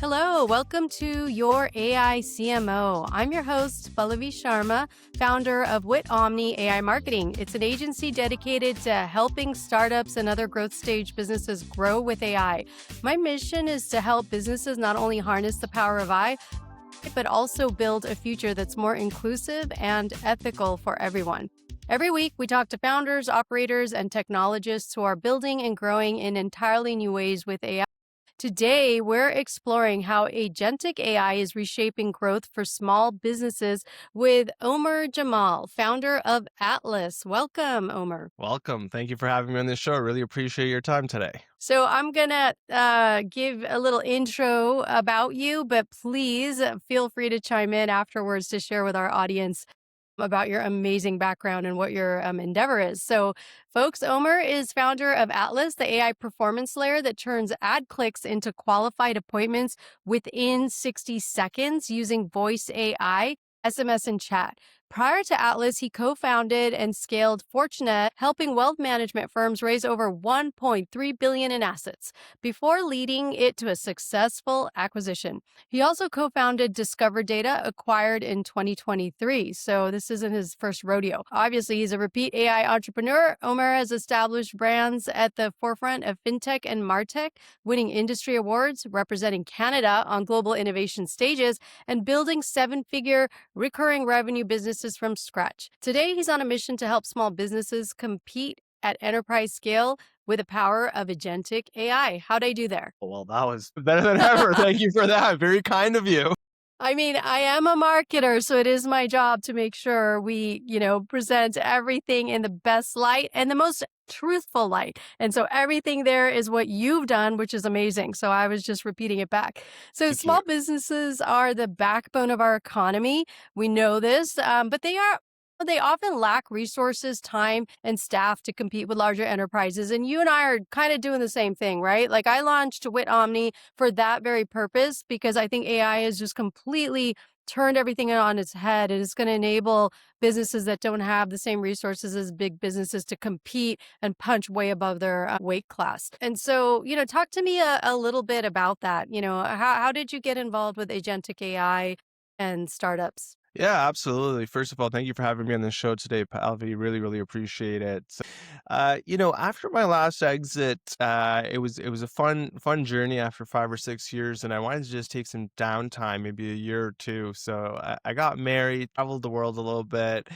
Hello, welcome to Your AI CMO. I'm your host, Pallavi Sharma, founder of Wit Omni AI Marketing. It's an agency dedicated to helping startups and other growth stage businesses grow with AI. My mission is to help businesses not only harness the power of AI, but also build a future that's more inclusive and ethical for everyone. Every week, we talk to founders, operators, and technologists who are building and growing in entirely new ways with AI. Today, we're exploring how agentic AI is reshaping growth for small businesses with Omer Jamal, founder of Atlas. Welcome, Omer. Welcome. Thank you for having me on this show. I really appreciate your time today. So I'm going to give a little intro about you, but please feel free to chime in afterwards to share with our audience about your amazing background and what your endeavor is. So, folks, Omer is founder of Atlas, the AI performance layer that turns ad clicks into qualified appointments within 60 seconds using voice AI, SMS, and chat. Prior to Atlas, he co-founded and scaled Fortinet, helping wealth management firms raise over $1.3 billion in assets before leading it to a successful acquisition. He also co-founded Discover Data, acquired in 2023. So this isn't his first rodeo. Obviously, he's a repeat AI entrepreneur. Omer has established brands at the forefront of fintech and martech, winning industry awards, representing Canada on global innovation stages, and building seven-figure recurring revenue businesses from scratch. Today, he's on a mission to help small businesses compete at enterprise scale with the power of agentic AI. How'd I do there? Well, that was better than ever. Thank you for that. Very kind of you. I mean, I am a marketer, so it is my job to make sure we, present everything in the best light and the most truthful light. And so everything there is what you've done, which is amazing. So I was just repeating it back. So Thank small you. businesses are the backbone of our economy. We know this, but they often lack resources, time, and staff to compete with larger enterprises. And you and I are kind of doing the same thing, right? Like I launched Wit Omni for that very purpose because I think AI has just completely turned everything on its head. And it's going to enable businesses that don't have the same resources as big businesses to compete and punch way above their weight class. And so, talk to me a little bit about that. How did you get involved with agentic AI and startups? Yeah, absolutely. First of all, thank you for having me on the show today, Pallavi. Really, really appreciate it. So, after my last exit, it was a fun journey after 5 or 6 years, and I wanted to just take some downtime, maybe a year or two. So I got married, traveled the world a little bit,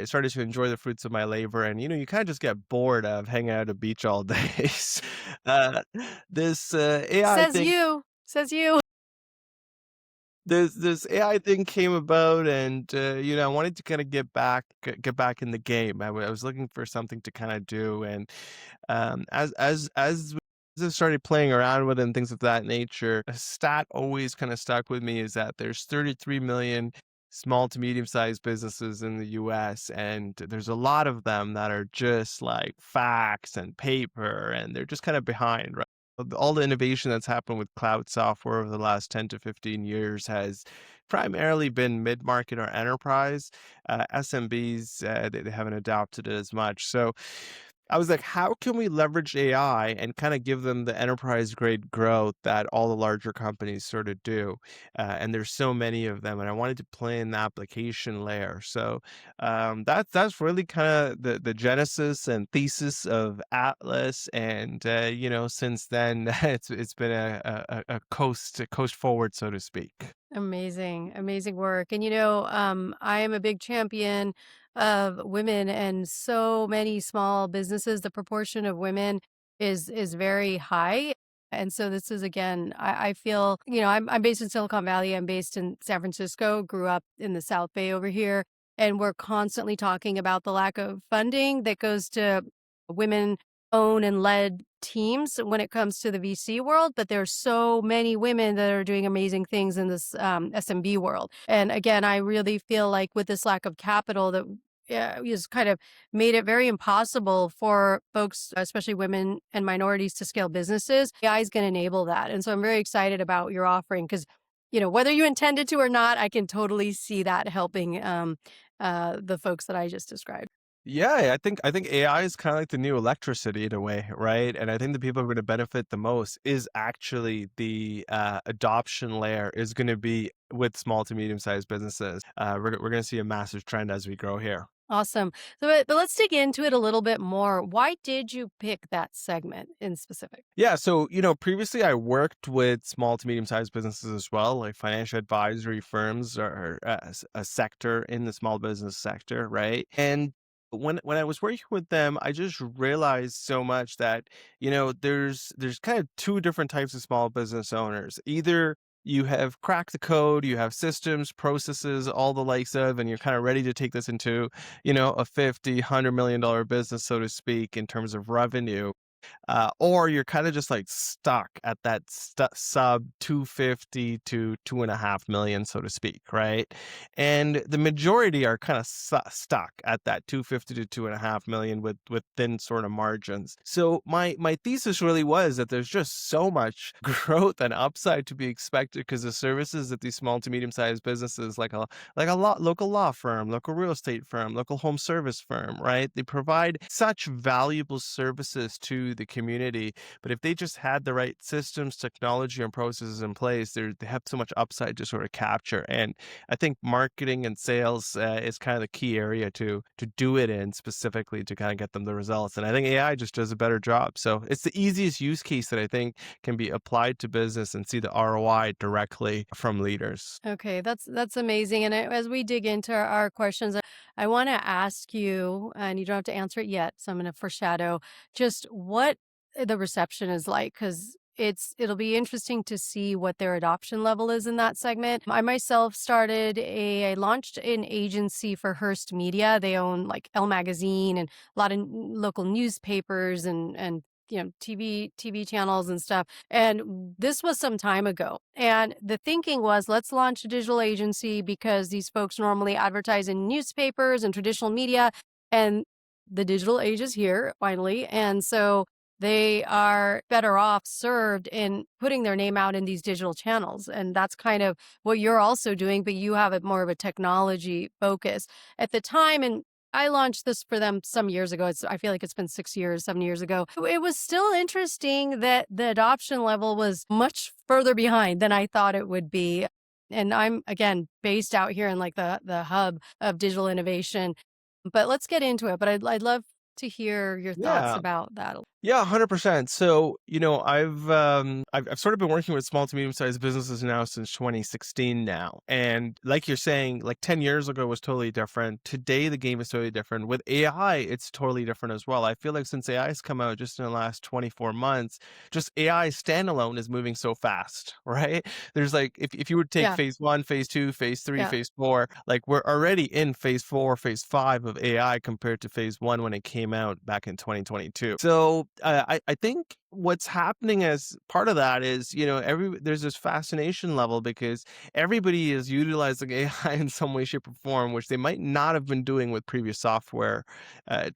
started to enjoy the fruits of my labor, and you kind of just get bored of hanging out at a beach all day. uh, this AI Says thing you. Says you. this AI thing came about, and I wanted to kind of get back in the game. I was looking for something to kind of do, and as I started playing around with it and things of that nature, a stat always kind of stuck with me is that there's 33 million small to medium sized businesses in the US, and there's a lot of them that are just like fax and paper, and they're just kind of behind, right? All the innovation that's happened with cloud software over the last 10 to 15 years has primarily been mid-market or enterprise. SMBs, they haven't adopted it as much. So I was like, how can we leverage AI and kind of give them the enterprise grade growth that all the larger companies sort of do? And there's so many of them, and I wanted to play in the application layer. So that's really kind of the genesis and thesis of Atlas. And since then, it's been a coast forward, so to speak. Amazing, amazing work. And I am a big champion of women and so many small businesses. The proportion of women is very high. And so this is again, I feel, I'm based in Silicon Valley. I'm based in San Francisco, grew up in the South Bay over here. And we're constantly talking about the lack of funding that goes to women owned and led teams when it comes to the VC world, but there's so many women that are doing amazing things in this SMB world. And again, I really feel like with this lack of capital that has kind of made it very impossible for folks, especially women and minorities, to scale businesses. AI is going to enable that. And so I'm very excited about your offering because, whether you intended to or not, I can totally see that helping the folks that I just described. Yeah, I think AI is kind of like the new electricity in a way, right? And I think the people who are going to benefit the most is actually the adoption layer is going to be with small to medium sized businesses. We're going to see a massive trend as we grow here. Awesome. So, but let's dig into it a little bit more. Why did you pick that segment in specific? Yeah, so previously I worked with small to medium sized businesses as well, like financial advisory firms are a sector in the small business sector, right? And when I was working with them, I just realized so much that there's kind of two different types of small business owners. Either you have cracked the code, you have systems, processes, all the likes of, and you're kind of ready to take this into, a 50, $100 million business, so to speak, in terms of revenue, or you're kind of just like stuck at that sub 250 to 2.5 million, so to speak, right? And the majority are kind of stuck at that 250 to 2.5 million with thin sort of margins. So my thesis really was that there's just so much growth and upside to be expected because the services that these small to medium sized businesses, local law firm, local real estate firm, local home service firm, right? They provide such valuable services to the community. But if they just had the right systems, technology, and processes in place, they have so much upside to sort of capture. And I think marketing and sales is kind of the key area to do it in specifically to kind of get them the results. And I think AI just does a better job. So it's the easiest use case that I think can be applied to business and see the ROI directly from leaders. Okay, that's amazing. And as we dig into our questions, I want to ask you, and you don't have to answer it yet, so I'm going to foreshadow just what the reception is like, because it'll be interesting to see what their adoption level is in that segment. I myself I launched an agency for Hearst Media. They own like Elle Magazine and a lot of local newspapers and TV channels and stuff. And this was some time ago. And the thinking was, let's launch a digital agency because these folks normally advertise in newspapers and traditional media. And the digital age is here finally. And so they are better off served in putting their name out in these digital channels. And that's kind of what you're also doing, but you have more of a technology focus. At the time, and I launched this for them some years ago. I feel like it's been 6 years, 7 years ago. It was still interesting that the adoption level was much further behind than I thought it would be. And I'm, again, based out here in like the hub of digital innovation. But let's get into it. But I'd love to hear your thoughts Yeah. about that. Yeah, 100%. So, I've sort of been working with small to medium-sized businesses now since 2016 now. And like you're saying, like 10 years ago was totally different. Today the game is totally different. With AI, it's totally different as well. I feel like since AI has come out just in the last 24 months, just AI standalone is moving so fast, right? There's like if you would take Yeah, phase 1, phase 2, phase 3, yeah. phase 4, like we're already in phase 4, phase 5 of AI compared to phase 1 when it came out back in 2022. So, I think what's happening as part of that is, there's this fascination level because everybody is utilizing AI in some way, shape, or form, which they might not have been doing with previous software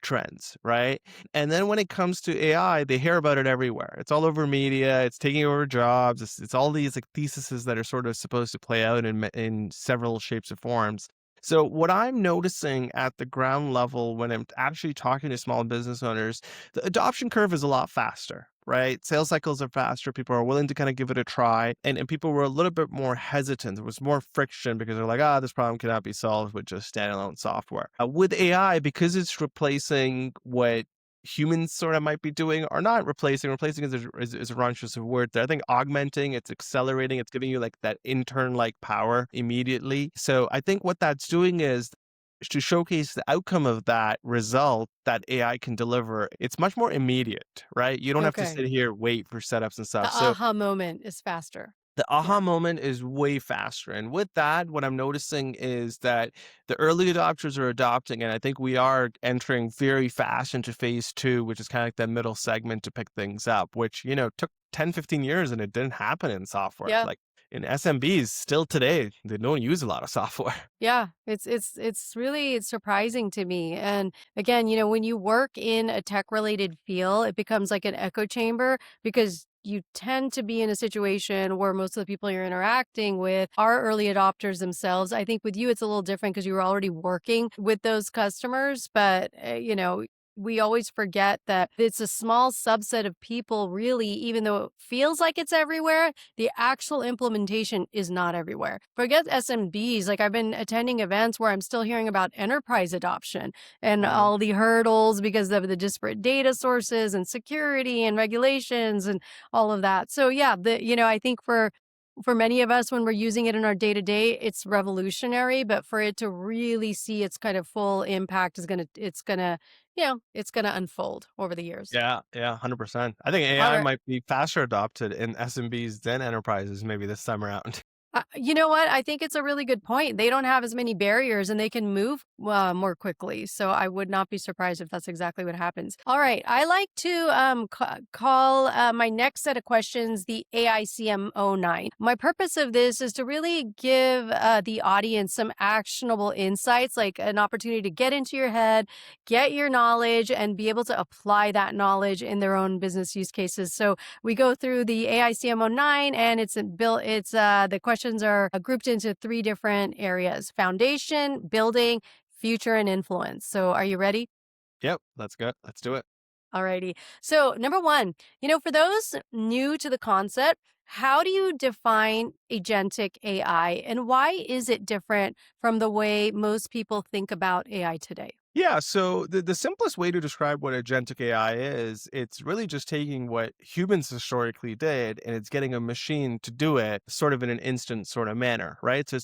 trends, right? And then when it comes to AI, they hear about it everywhere. It's all over media. It's taking over jobs. It's all these like theses that are sort of supposed to play out in several shapes or forms. So what I'm noticing at the ground level when I'm actually talking to small business owners, the adoption curve is a lot faster, right? Sales cycles are faster. People are willing to kind of give it a try. And people were a little bit more hesitant. There was more friction because they're like, this problem cannot be solved with just standalone software. With AI, because it's replacing what humans sort of might be doing, or not replacing is a wrong choice of word there. I think augmenting, it's accelerating, it's giving you like that intern like power immediately. So I think what that's doing is to showcase the outcome of that result that AI can deliver. It's much more immediate, right? You don't have to Okay. sit here, wait for setups and The stuff. So aha moment is faster. the Yeah. aha moment is way faster. And with that, what I'm noticing is that the early adopters are adopting, and I think we are entering very fast into phase 2, which is kind of like that middle segment to pick things up, which, took 10, 15 years and it didn't happen in software. Yeah. Like in SMBs, still today, they don't use a lot of software. Yeah, it's really surprising to me. And again, when you work in a tech related field, it becomes like an echo chamber because you tend to be in a situation where most of the people you're interacting with are early adopters themselves. I think with you, it's a little different because you were already working with those customers, but we always forget that it's a small subset of people, really, even though it feels like it's everywhere, the actual implementation is not everywhere. Forget SMBs. Like I've been attending events where I'm still hearing about enterprise adoption and Uh, all the hurdles because of the disparate data sources and security and regulations and all of that. So yeah, I think for many of us when we're using it in our day to day, it's revolutionary, but for it to really see its kind of full impact it's going to unfold over the years. yeah, yeah, 100%. I think All AI right. might be faster adopted in SMBs than enterprises maybe this time around. You know what? I think it's a really good point. They don't have as many barriers and they can move more quickly. So I would not be surprised if that's exactly what happens. All right. I like to call my next set of questions the AICM09. My purpose of this is to really give the audience some actionable insights, like an opportunity to get into your head, get your knowledge, and be able to apply that knowledge in their own business use cases. So we go through the AICM09 and the questions are grouped into three different areas: foundation, building, future, and influence. So are you ready? Yep, let's go. Let's do it. Alrighty. So number one, for those new to the concept, how do you define agentic AI and why is it different from the way most people think about AI today? Yeah, so the simplest way to describe what agentic AI is, it's really just taking what humans historically did and it's getting a machine to do it sort of in an instant sort of manner, right? So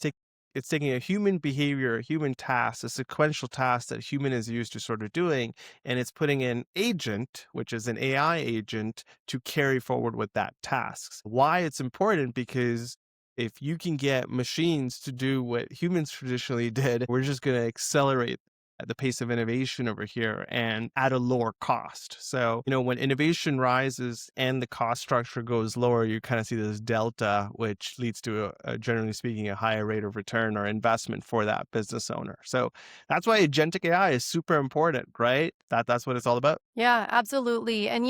it's taking a human behavior, a human task, a sequential task that human is used to sort of doing, and it's putting an agent, which is an AI agent, to carry forward with that task. Why it's important? Because if you can get machines to do what humans traditionally did, we're just going to accelerate the pace of innovation over here and at a lower cost. So, when innovation rises and the cost structure goes lower, you kind of see this delta, which leads to generally speaking, a higher rate of return or investment for that business owner. So that's why agentic AI is super important, right? That's what it's all about. Yeah, absolutely. And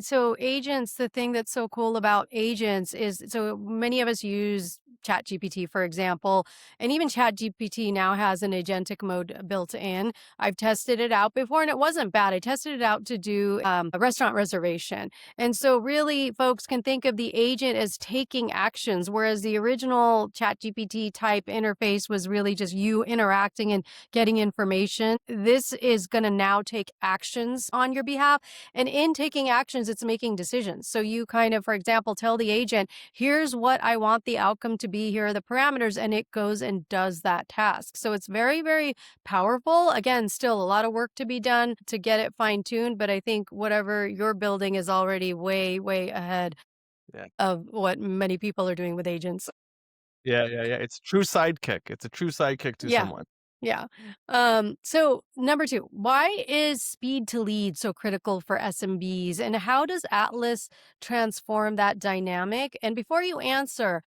so agents, the thing that's so cool about agents is so many of us use ChatGPT, for example, and even ChatGPT now has an agentic mode built in. I've tested it out before and it wasn't bad. I tested it out to do a restaurant reservation. And so really folks can think of the agent as taking actions, whereas the original ChatGPT type interface was really just you interacting and getting information. This is going to now take actions on your behalf. And in taking actions, it's making decisions. So you kind of, for example, tell the agent, here's what I want the outcome to be. Here are the parameters. And it goes and does that task. So it's very, very powerful. Again, still a lot of work to be done to get it fine tuned. But I think whatever you're building is already way, way ahead Yeah. of what many people are doing with agents. Yeah, yeah, yeah. It's a true sidekick. It's a true sidekick to Yeah. someone. Yeah. So number two, why is speed to lead so critical for SMBs and how does Atlas transform that dynamic? And before you answer,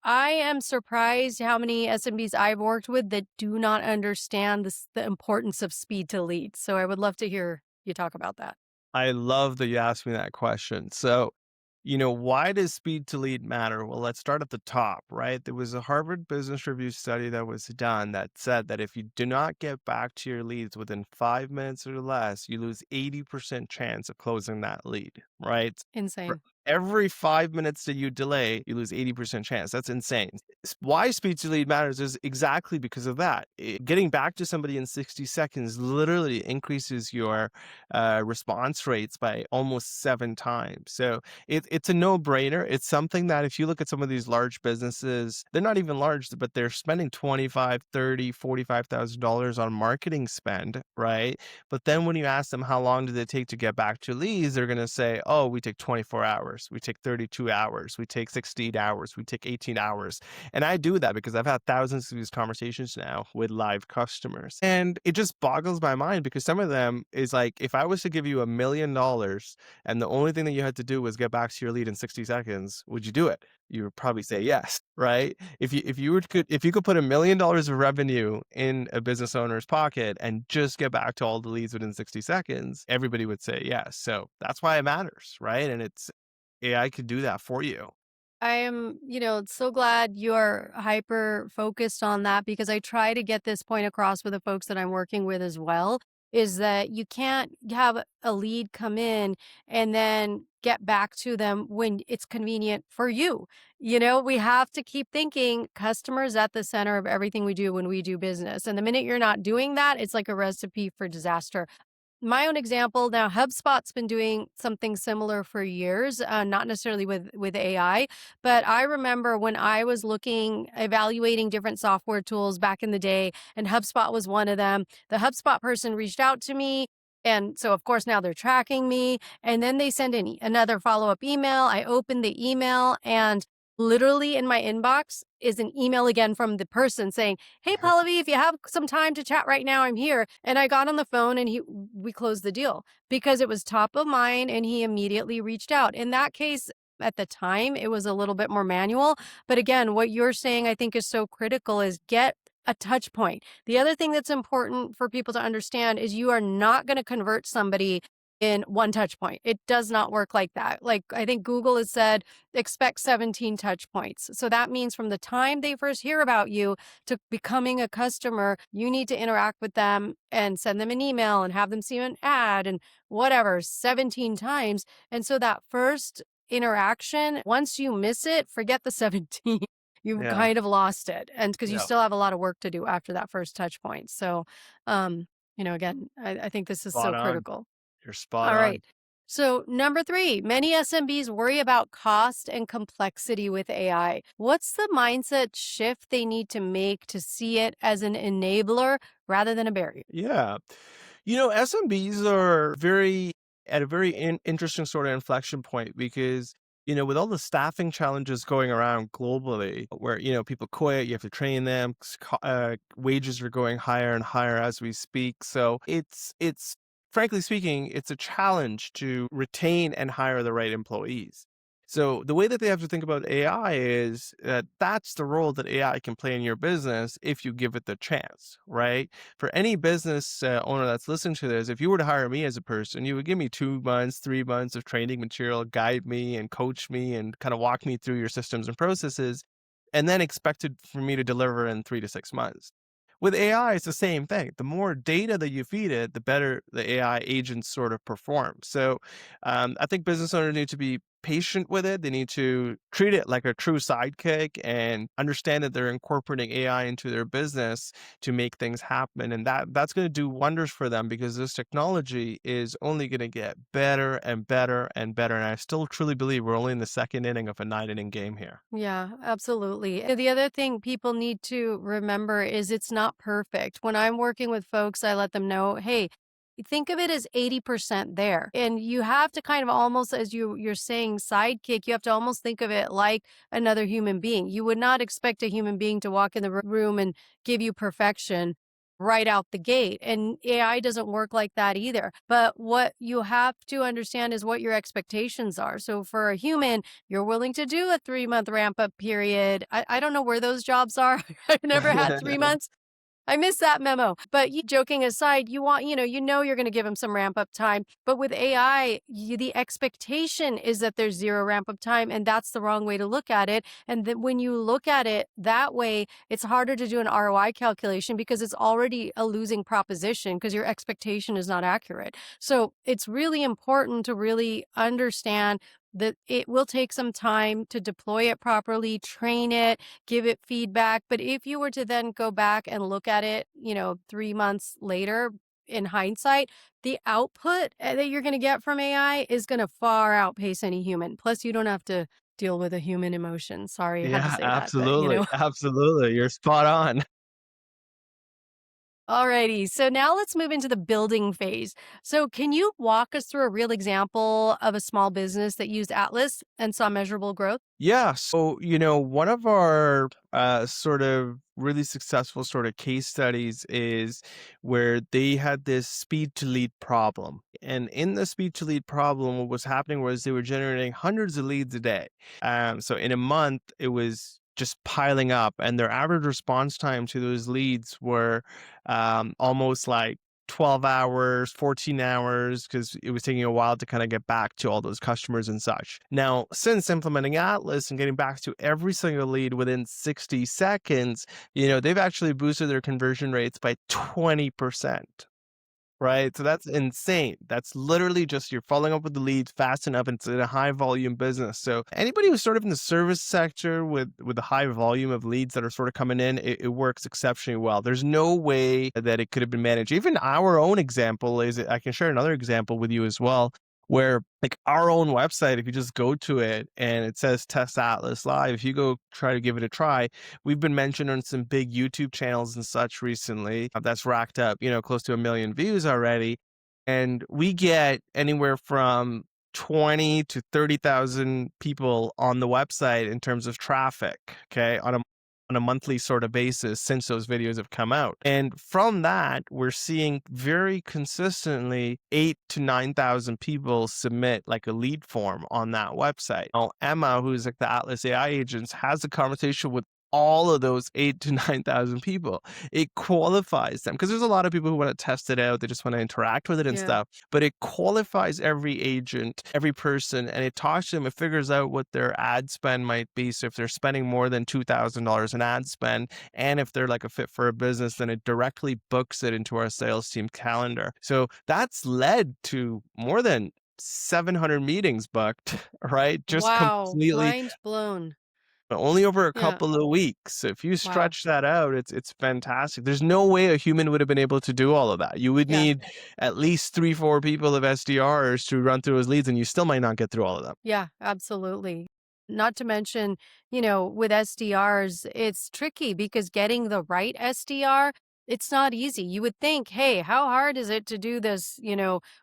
I am surprised how many SMBs I've worked with that do not understand the importance of speed to lead. So I would love to hear you talk about that. I love that you asked me that question. So, why does speed to lead matter? Well, let's start at the top, right? There was a Harvard Business Review study that was done that said that if you do not get back to your leads within 5 minutes or less, you lose 80% chance of closing that lead, right? For Insane. every 5 minutes that you delay, you lose 80% chance. That's insane. Why speed to lead matters is exactly because of that. Getting back to somebody in 60 seconds literally increases your response rates by almost 7 times. So it's a no-brainer. It's something that if you look at some of these large businesses, they're not even large, but they're spending 25, 30, $45,000 on marketing spend, right? But then when you ask them how long did it take to get back to leads, they're going to say, oh, we take 24 hours, we take 32 hours, we take 16 hours, we take 18 hours. And I do that because I've had thousands of these conversations now with live customers. And it just boggles my mind because some of them is like, if I was to give you $1 million and the only thing that you had to do was get back to your lead in 60 seconds, would you do it? You would probably say yes, right? If you could put $1 million of revenue in a business owner's pocket and just get back to all the leads within 60 seconds, everybody would say yes. So that's why it matters, right? And AI could do that for you. I am, so glad you're hyper focused on that because I try to get this point across with the folks that I'm working with as well. Is that you can't have a lead come in and then get back to them when it's convenient for you. We have to keep thinking customers at the center of everything we do when we do business. And the minute you're not doing that, it's like a recipe for disaster. My own example now, HubSpot's been doing something similar for years, not necessarily with AI, but I remember when I was evaluating different software tools back in the day, and HubSpot was one of them. The HubSpot person reached out to me. And so, of course, now they're tracking me. And then they send in another follow up email. I opened the email, and literally in my inbox is an email again from the person saying, "Hey, Pallavi, if you have some time to chat right now, I'm here." And I got on the phone and we closed the deal because it was top of mind and he immediately reached out. In that case, at the time, it was a little bit more manual. But again, what you're saying I think is so critical is get a touch point. The other thing that's important for people to understand is you are not going to convert somebody in one touch point. It does not work like that. Like I think Google has said, expect 17 touch points. So that means from the time they first hear about you to becoming a customer, you need to interact with them and send them an email and have them see an ad and whatever, 17 times. And so that first interaction, once you miss it, forget the 17. You've Yeah. kind of lost it. And because you Yeah. still have a lot of work to do after that first touch point. So, again, I think this is so Spot on. critical. You're spot All on. right. So, number three, many SMBs worry about cost and complexity with AI. What's the mindset shift they need to make to see it as an enabler rather than a barrier? Yeah. SMBs are at a very interesting sort of inflection point because, with all the staffing challenges going around globally, where, people quit, you have to train them, wages are going higher and higher as we speak. So frankly speaking, it's a challenge to retain and hire the right employees. So the way that they have to think about AI is that that's the role that AI can play in your business if you give it the chance, right? For any business owner that's listening to this, if you were to hire me as a person, you would give me 2 months, 3 months of training material, guide me and coach me and kind of walk me through your systems and processes, and then expected for me to deliver in 3 to 6 months. With AI, it's the same thing. The more data that you feed it, the better the AI agents sort of perform. So I think business owners need to be patient with it. They need to treat it like a true sidekick and understand that they're incorporating AI into their business to make things happen. And that's going to do wonders for them because this technology is only going to get better and better and better. And I still truly believe we're only in the second inning of a 9 inning game here. Yeah, absolutely. And the other thing people need to remember is it's not perfect. When I'm working with folks, I let them know, hey, think of it as 80% there. And you have to kind of almost, as you're saying, sidekick, you have to almost think of it like another human being. You would not expect a human being to walk in the room and give you perfection right out the gate. And AI doesn't work like that either. But what you have to understand is what your expectations are. So for a human, you're willing to do a 3-month ramp up period. I don't know where those jobs are. I've never had 3 months. I missed that memo. But you joking aside, you're going to give them some ramp up time. But with AI, the expectation is that there's zero ramp up time. And that's the wrong way to look at it. And then when you look at it that way, it's harder to do an ROI calculation because it's already a losing proposition because your expectation is not accurate. So it's really important to really understand that it will take some time to deploy it properly, train it, give it feedback. But if you were to then go back and look at it, 3 months later, in hindsight, the output that you're going to get from AI is going to far outpace any human. Plus, you don't have to deal with a human emotion. Sorry, I had to Yeah, say that, but absolutely. Absolutely. You're spot on. Alrighty, so now let's move into the building phase. So, can you walk us through a real example of a small business that used Atlas and saw measurable growth? Yeah. So, one of our sort of really successful sort of case studies is where they had this speed to lead problem. And in the speed to lead problem, what was happening was they were generating hundreds of leads a day. So in a month, it was just piling up, and their average response time to those leads were almost like 12 hours, 14 hours, because it was taking a while to kind of get back to all those customers and such. Now, since implementing Atlas and getting back to every single lead within 60 seconds, they've actually boosted their conversion rates by 20%. Right? So that's insane. That's literally just you're following up with the leads fast enough, and it's in a high volume business. So anybody who's sort of in the service sector with a high volume of leads that are sort of coming in, it works exceptionally well. There's no way that it could have been managed. Even our own example is, I can share another example with you as well, where like our own website, if you just go to it and it says Test Atlas Live, if you go try to give it a try, we've been mentioned on some big YouTube channels and such recently. That's racked up, close to 1 million views already. And we get anywhere from 20 to 30,000 people on the website in terms of traffic, okay, on a monthly sort of basis since those videos have come out. And from that, we're seeing very consistently 8 to 9,000 people submit like a lead form on that website. Now, Emma, who's like the Atlas AI agents, has a conversation with all of those 8 to 9,000 people. It qualifies them because there's a lot of people who want to test it out. They just want to interact with it and Yeah. stuff, but it qualifies every agent, every person, and it talks to them. It figures out what their ad spend might be. So if they're spending more than $2,000 in ad spend, and if they're like a fit for a business, then it directly books it into our sales team calendar. So that's led to more than 700 meetings booked, right? Just Wow. completely Mind blown. only over a Yeah. couple of weeks. So if you Wow. stretch that out, it's fantastic. There's no way a human would have been able to do all of that. You would Yeah. need at least 3, 4 people of SDRs to run through those leads, and you still might not get through all of them. Yeah, absolutely. Not to mention, with SDRs, it's tricky because getting the right SDR, it's not easy. You would think, hey, how hard is it to do this,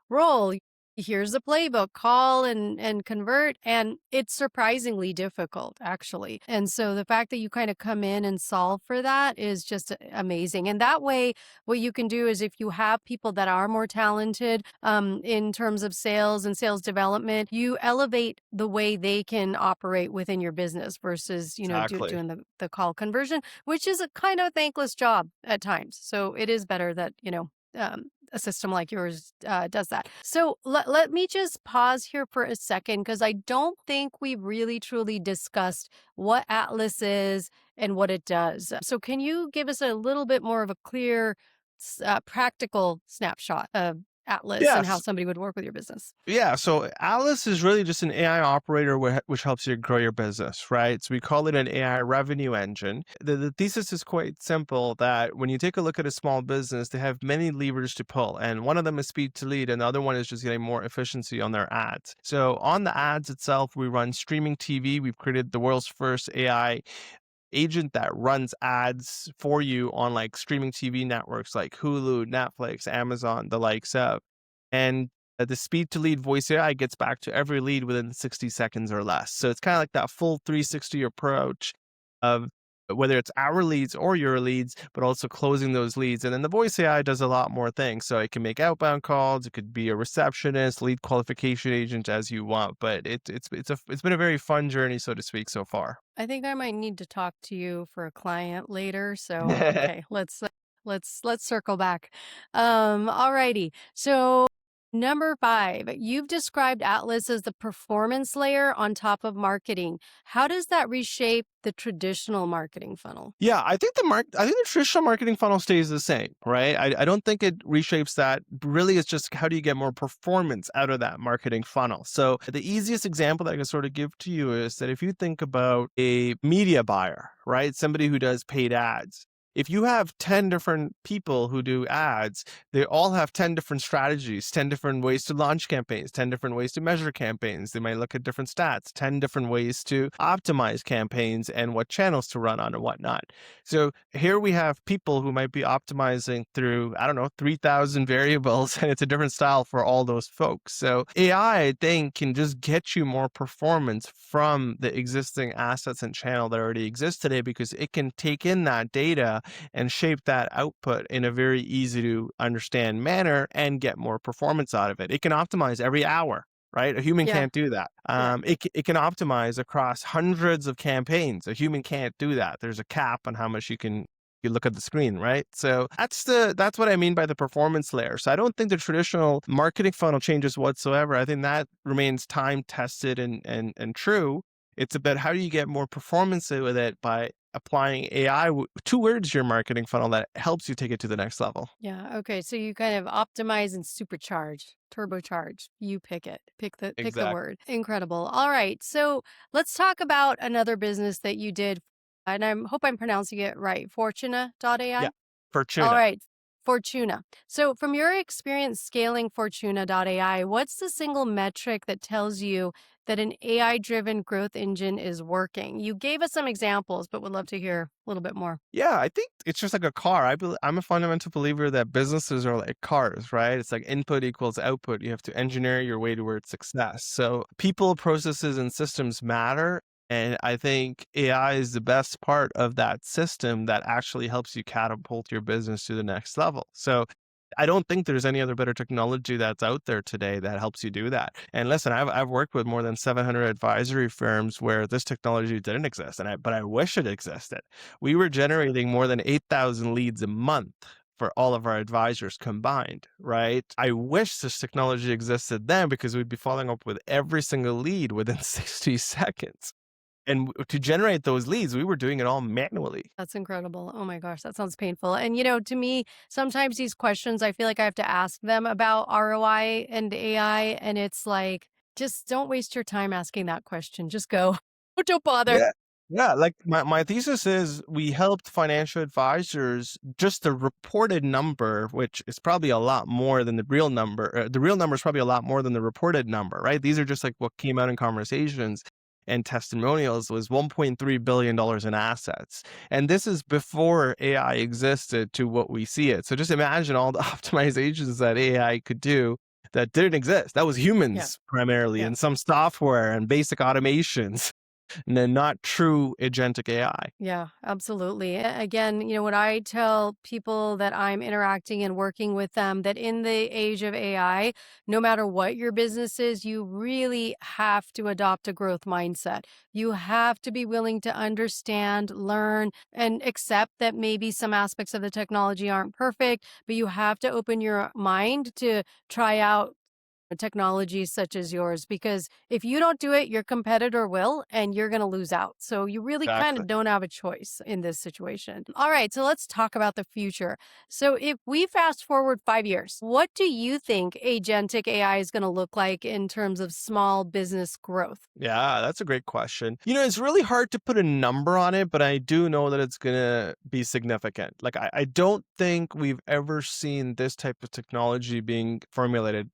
role? Here's the playbook, call and convert. And it's surprisingly difficult, actually. And so the fact that you kind of come in and solve for that is just amazing. And that way, what you can do is if you have people that are more talented in terms of sales and sales development, you elevate the way they can operate within your business versus, Exactly. doing the call conversion, which is a kind of thankless job at times. So it is better that, a system like yours does that. So let me just pause here for a second because I don't think we really truly discussed what Atlas is and what it does. So can you give us a little bit more of a clear, practical snapshot of Atlas and how Yes. somebody would work with your business? Yeah, so Alice is really just an AI operator which helps you grow your business, right? So we call it an AI revenue engine. The thesis is quite simple that when you take a look at a small business, they have many levers to pull, and one of them is speed to lead, and the other one is just getting more efficiency on their ads. So on the ads itself, we run streaming TV. We've created the world's first AI agent that runs ads for you on like streaming TV networks like Hulu, Netflix, Amazon, the likes of. And the speed to lead voice AI gets back to every lead within 60 seconds or less. So it's kind of like that full 360 approach of whether it's our leads or your leads, but also closing those leads. And then the voice AI does a lot more things. So it can make outbound calls, it could be a receptionist, lead qualification agent as you want. But it's been a very fun journey, so to speak, so far. I think I might need to talk to you for a client later. So okay, let's circle back. Alrighty. So number 5, you've described Atlas as the performance layer on top of marketing. How does that reshape the traditional marketing funnel? Yeah, I think the traditional marketing funnel stays the same, right? I don't think it reshapes that. Really, it's just how do you get more performance out of that marketing funnel? So the easiest example that I can sort of give to you is that if you think about a media buyer, right? Somebody who does paid ads. If you have 10 different people who do ads, they all have 10 different strategies, 10 different ways to launch campaigns, 10 different ways to measure campaigns. They might look at different stats, 10 different ways to optimize campaigns and what channels to run on and whatnot. So here we have people who might be optimizing through, I don't know, 3,000 variables, and it's a different style for all those folks. So AI, I think, can just get you more performance from the existing assets and channel that already exist today because it can take in that data and shape that output in a very easy to understand manner and get more performance out of it. It can optimize every hour, right? A human Yeah, can't do that. yeah. It can optimize across hundreds of campaigns. A human can't do that. There's a cap on how much you can you look at the screen, right? So that's what I mean by the performance layer. So I don't think the traditional marketing funnel changes whatsoever. I think that remains time tested and true. It's about how do you get more performance with it by applying AI towards your marketing funnel that helps you take it to the next level. Yeah. Okay. So you kind of optimize and supercharge, turbocharge. You pick it. Pick the Exactly. word. Incredible. All right. So let's talk about another business that you did, and I hope I'm pronouncing it right. Yeah. Fortuna.ai. All Fortuna. right. Fortuna. So from your experience scaling Fortuna.ai, what's the single metric that tells you that an AI driven growth engine is working? You gave us some examples, but would love to hear a little bit more. Yeah, I think it's just like a car. I'm a fundamental believer that businesses are like cars, right? It's like input equals output. You have to engineer your way towards success. So people, processes, and systems matter. And I think AI is the best part of that system that actually helps you catapult your business to the next level. So I don't think there's any other better technology that's out there today that helps you do that. And listen, I've worked with more than 700 advisory firms where this technology didn't exist, but I wish it existed. We were generating more than 8,000 leads a month for all of our advisors combined, right? I wish this technology existed then because we'd be following up with every single lead within 60 seconds. And to generate those leads, we were doing it all manually. That's incredible. Oh my gosh, that sounds painful. And to me, sometimes these questions, I feel like I have to ask them about ROI and AI. And it's like, just don't waste your time asking that question. Just go. Don't bother. Yeah. Yeah, like my thesis is we helped financial advisors, just the reported number, which is probably a lot more than the real number. The real number is probably a lot more than the reported number, right? These are just like what came out in conversations and testimonials was $1.3 billion in assets. And this is before AI existed to what we see it. So just imagine all the optimizations that AI could do that didn't exist. That was Yeah. humans primarily Yeah. and some software and basic automations. And then not true agentic AI. Yeah, absolutely. Again, when I tell people that I'm interacting and working with them, that in the age of AI, no matter what your business is, you really have to adopt a growth mindset. You have to be willing to understand, learn, and accept that maybe some aspects of the technology aren't perfect, but you have to open your mind to try out technologies such as yours, because if you don't do it, your competitor will, and you're going to lose out. So you really kind Exactly. of don't have a choice in this situation. All right, so let's talk about the future. So if we fast forward 5 years, what do you think agentic AI is going to look like in terms of small business growth? Yeah, that's a great question. It's really hard to put a number on it, but I do know that it's going to be significant. Like, I don't think we've ever seen this type of technology being formulated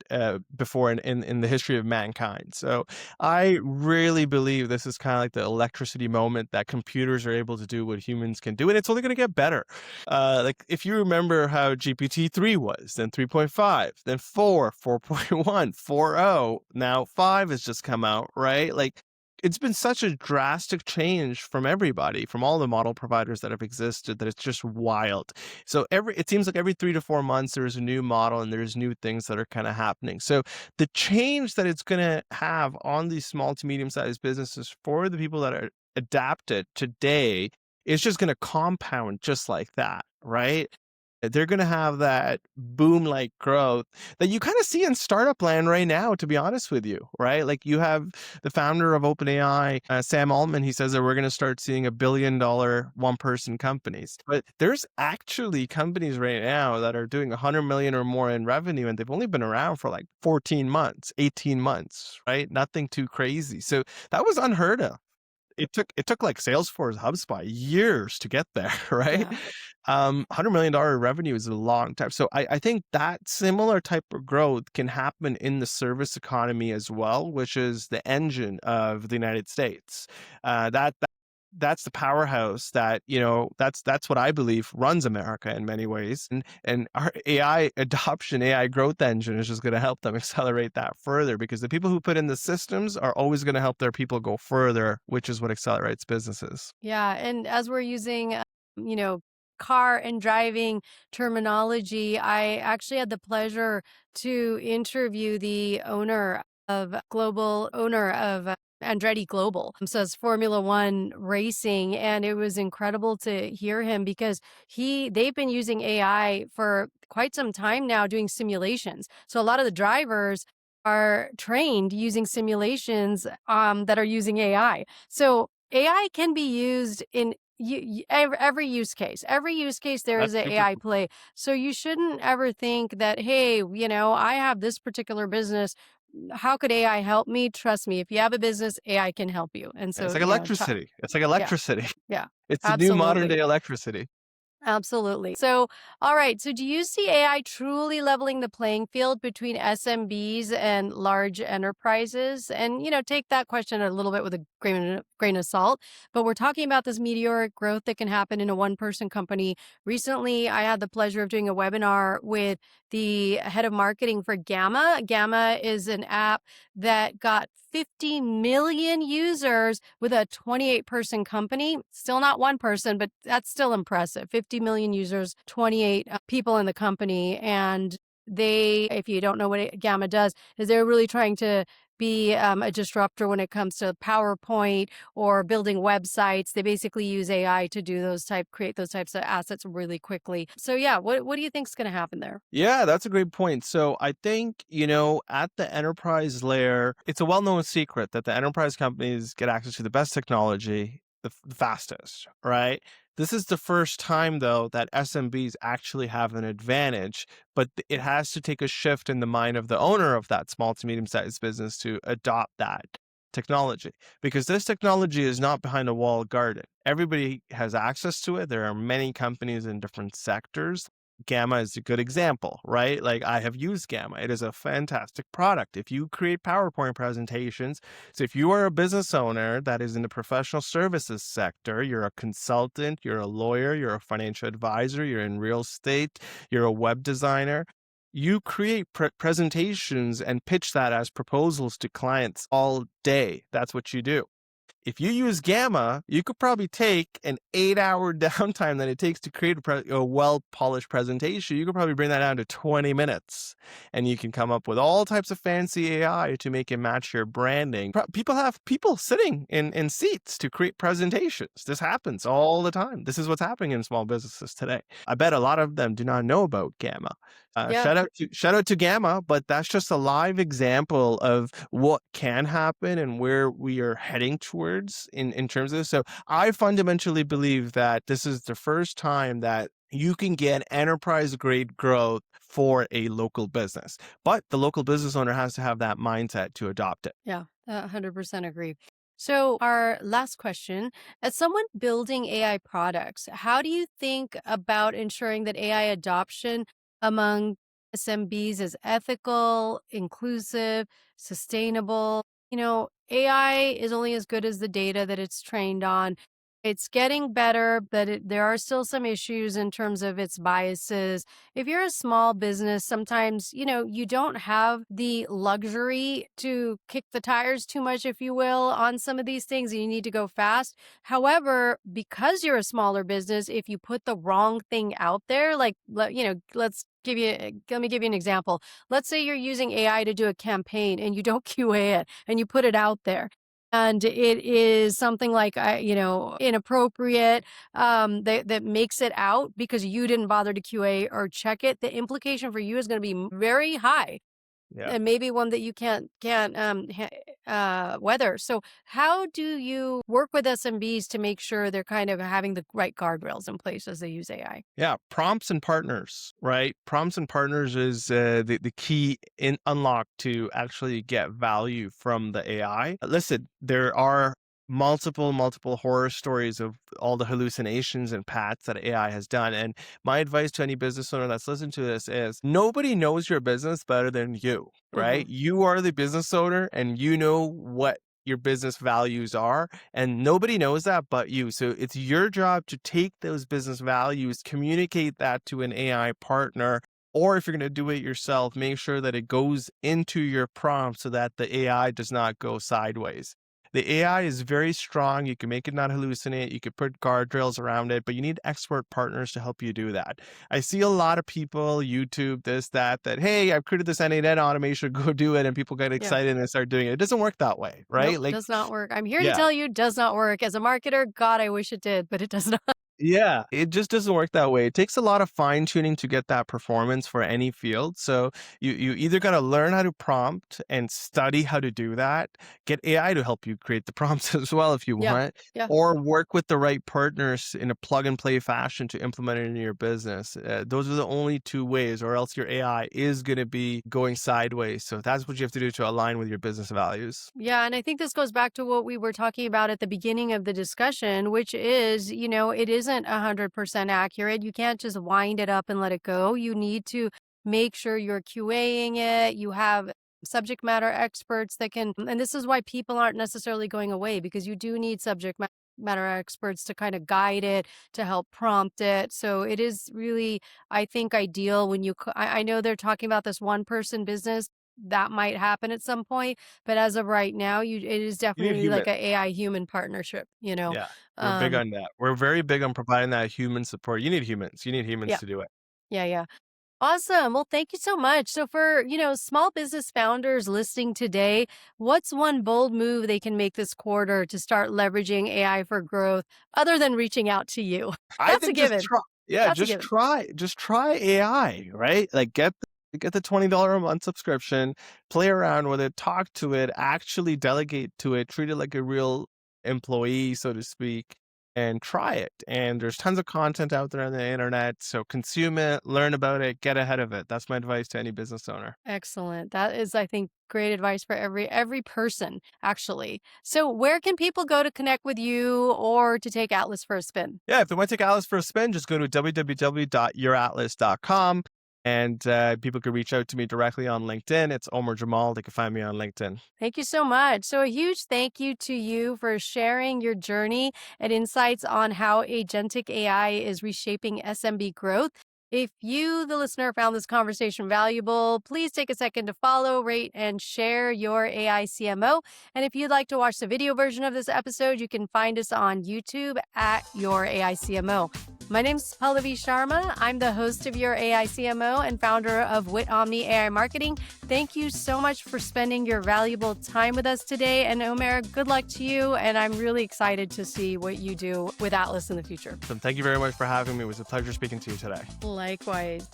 before in the history of mankind. So I really believe this is kind of like the electricity moment that computers are able to do what humans can do, and it's only going to get better. Like, if you remember how GPT-3 was, then 3.5, then 4, 4.1, 4.0, now 5 has just come out, right? Like, it's been such a drastic change from everybody, from all the model providers that have existed, that it's just wild. So it seems like every 3 to 4 months there's a new model and there's new things that are kind of happening. So the change that it's going to have on these small to medium sized businesses for the people that are adapted today is just going to compound just like that, right? They're going to have that boom like growth that you kind of see in startup land right now, to be honest with you, right? Like, you have the founder of OpenAI, Sam Altman. He says that we're going to start seeing $1 billion one person companies. But there's actually companies right now that are doing 100 million or more in revenue, and they've only been around for like 14 months, 18 months, right? Nothing too crazy. So that was unheard of. It took like Salesforce, HubSpot years to get there, right? Yeah. $100 million revenue is a long time. So I think that similar type of growth can happen in the service economy as well, which is the engine of the United States. That's the powerhouse that, that's what I believe runs America in many ways. And our AI adoption, AI growth engine is just going to help them accelerate that further, because the people who put in the systems are always going to help their people go further, which is what accelerates businesses. Yeah. And as we're using, car and driving terminology, I actually had the pleasure to interview the global owner of Andretti Global. So it's Formula One racing. And it was incredible to hear him because they've been using AI for quite some time now doing simulations. So a lot of the drivers are trained using simulations that are using AI. So AI can be used in every use case. Every use case, there is That's an super AI cool. play. So you shouldn't ever think that, hey, I have this particular business. How could AI help me? Trust me, if you have a business, AI can help you. And It's so, like electricity. It's like yeah, electricity. yeah, It's the new modern absolutely. day electricity. Absolutely. So, all right. So, do you see AI truly leveling the playing field between SMBs and large enterprises? And, take that question a little bit with a grain of salt. But we're talking about this meteoric growth that can happen in a one person company. Recently, I had the pleasure of doing a webinar with the head of marketing for Gamma. Gamma is an app that got 50 million users with a 28-person company. Still not one person, but that's still impressive. 50 million users, 28 people in the company. And if you don't know what Gamma does, is they're really trying to be a disruptor when it comes to PowerPoint or building websites. They basically use AI to create those types of assets really quickly. So yeah, what do you think is going to happen there? Yeah, that's a great point. So I think, at the enterprise layer, it's a well-known secret that the enterprise companies get access to the best technology, the fastest, right? This is the first time, though, that SMBs actually have an advantage, but it has to take a shift in the mind of the owner of that small to medium-sized business to adopt that technology, because this technology is not behind a walled garden. Everybody has access to it. There are many companies in different sectors. Gamma is a good example, right? Like, I have used Gamma. It is a fantastic product. If you create PowerPoint presentations, so if you are a business owner that is in the professional services sector, you're a consultant, you're a lawyer, you're a financial advisor, you're in real estate, you're a web designer, you create presentations and pitch that as proposals to clients all day. That's what you do. If you use Gamma, you could probably take an 8-hour downtime that it takes to create a well-polished presentation. You could probably bring that down to 20 minutes, and you can come up with all types of fancy AI to make it match your branding. People have people sitting in seats to create presentations. This happens all the time. This is what's happening in small businesses today. I bet a lot of them do not know about Gamma. Yeah. Shout out to Gamma, but that's just a live example of what can happen and where we are heading towards in terms of this. So I fundamentally believe that this is the first time that you can get enterprise grade growth for a local business, but the local business owner has to have that mindset to adopt it. Yeah, 100% agree. So, our last question, as someone building AI products, how do you think about ensuring that AI adoption among SMBs is ethical, inclusive, sustainable? AI is only as good as the data that it's trained on. It's getting better, but there are still some issues in terms of its biases. If you're a small business, sometimes, you don't have the luxury to kick the tires too much, if you will, on some of these things, and you need to go fast. However, because you're a smaller business, if you put the wrong thing out there, like, let me give you an example. Let's say you're using AI to do a campaign and you don't QA it and you put it out there and it is something like inappropriate, that makes it out because you didn't bother to QA or check it. The implication for you is going to be very high, Yeah. and maybe one that you can't weather. So how do you work with SMBs to make sure they're kind of having the right guardrails in place as they use AI? Yeah, prompts and partners, right? Prompts and partners is the key in unlock to actually get value from the AI. Listen, there are multiple horror stories of all the hallucinations and pats that AI has done. And my advice to any business owner that's listening to this is nobody knows your business better than you, Hmm. right? You are the business owner and you know what your business values are, and nobody knows that but you. So it's your job to take those business values, communicate that to an AI partner, or if you're going to do it yourself, make sure that it goes into your prompt so that the AI does not go sideways. The AI is very strong. You can make it not hallucinate. You could put guardrails around it, but you need expert partners to help you do that. I see a lot of people, YouTube, this, that, hey, I've created this N8N automation, go do it. And people get Yeah. excited and they start doing it. It doesn't work that way, right? Nope, Like, does not work. I'm here to yeah. tell you, does not work. As a marketer, God, I wish it did, but it does not. Yeah, it just doesn't work that way. It takes a lot of fine tuning to get that performance for any field. So you either got to learn how to prompt and study how to do that, get AI to help you create the prompts as well if you Yeah. want, Yeah. or work with the right partners in a plug and play fashion to implement it in your business. Those are the only two ways, or else your AI is going to be going sideways. So that's what you have to do to align with your business values. Yeah. And I think this goes back to what we were talking about at the beginning of the discussion, which is, it isn't 100% accurate. You can't just wind it up and let it go. You need to make sure you're QAing it. You have subject matter experts that can, and this is why people aren't necessarily going away, because you do need matter experts to kind of guide it, to help prompt it. So it is really, I think, ideal when I know they're talking about this one person business that might happen at some point, but as of right now, it is You need definitely like humans. a AI human partnership. Yeah, we're big Um, on that. We're very big on providing that human support. You need humans. You need humans yeah, to do it. yeah, yeah. Awesome. Well, thank you so much. So for, small business founders listening today, what's one bold move they can make this quarter to start leveraging AI for growth other than reaching out to you? I That's a think just given. try, yeah, That's a given. just try AI, right? Like get the $20 a month subscription, play around with it, talk to it, actually delegate to it, treat it like a real employee, so to speak, and try it. And there's tons of content out there on the internet, so consume it, learn about it, get ahead of it. That's my advice to any business owner. Excellent. That is, I think, great advice for every person, actually. So where can people go to connect with you or to take Atlas for a spin? Yeah, if they want to take Atlas for a spin, just go to www.youratlas.com. And people can reach out to me directly on LinkedIn. It's Omer Jamal. They can find me on LinkedIn. Thank you so much. So, a huge thank you to you for sharing your journey and insights on how agentic AI is reshaping SMB growth. If you, the listener, found this conversation valuable, please take a second to follow, rate, and share your AI CMO. And if you'd like to watch the video version of this episode, you can find us on YouTube at Your AI CMO. My name's Pallavi Sharma. I'm the host of Your AI CMO and founder of Wit Omni AI Marketing. Thank you so much for spending your valuable time with us today. And Omer, good luck to you. And I'm really excited to see what you do with Atlas in the future. So thank you very much for having me. It was a pleasure speaking to you today. Likewise.